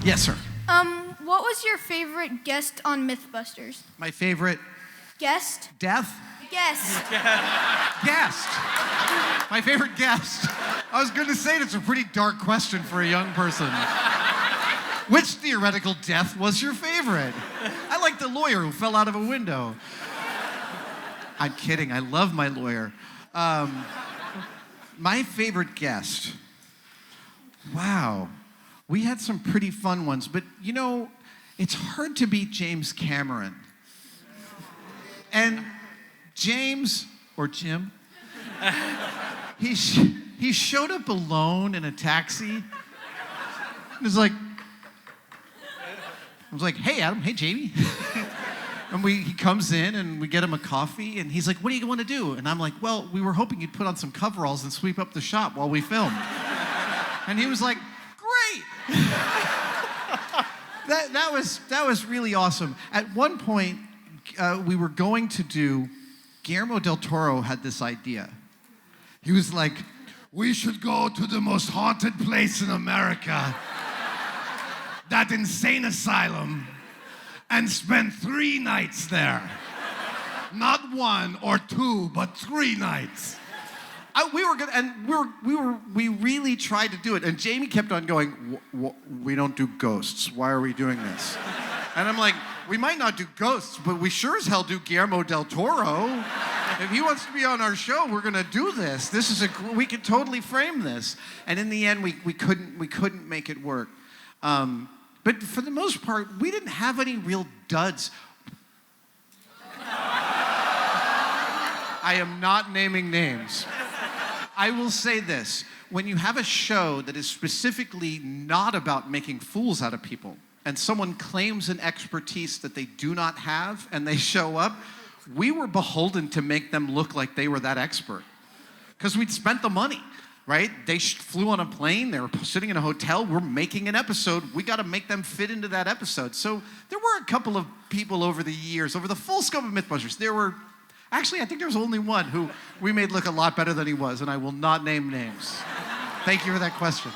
Yes, sir. What was your favorite guest on MythBusters? My favorite Guest? death? Guest. Guest. My favorite guest. I was going to say it's a pretty dark question for a young person. Which theoretical death was your favorite? I like the lawyer who fell out of a window. I'm kidding. I love my lawyer. My favorite guest. Wow. We had some pretty fun ones, but you know, it's hard to beat James Cameron. And James, or Jim, he showed up alone in a taxi. And I was like, hey, Adam, hey, Jamie. And he comes in and we get him a coffee and he's like, what do you want to do? And I'm like, well, we were hoping you'd put on some coveralls and sweep up the shop while we film. And he was like, great. That was really awesome. At one point, we were going to do, Guillermo del Toro had this idea. He was like, we should go to the most haunted place in America, that insane asylum, and spend 3 nights there. Not 1 or 2, but 3 nights. We really tried to do it, and Jamie kept on going, we don't do ghosts. Why are we doing this? And I'm like, we might not do ghosts, but we sure as hell do Guillermo del Toro. If he wants to be on our show, we're gonna do this. We could totally frame this. And in the end, we couldn't make it work. But for the most part, we didn't have any real duds. I am not naming names. I will say this. When you have a show that is specifically not about making fools out of people, and someone claims an expertise that they do not have, and they show up, we were beholden to make them look like they were that expert. Because we'd spent the money. Right? They flew on a plane, they were sitting in a hotel, we're making an episode, we got to make them fit into that episode. So there were a couple of people over the years, over the full scope of MythBusters, I think there was only one who we made look a lot better than he was, and I will not name names. Thank you for that question.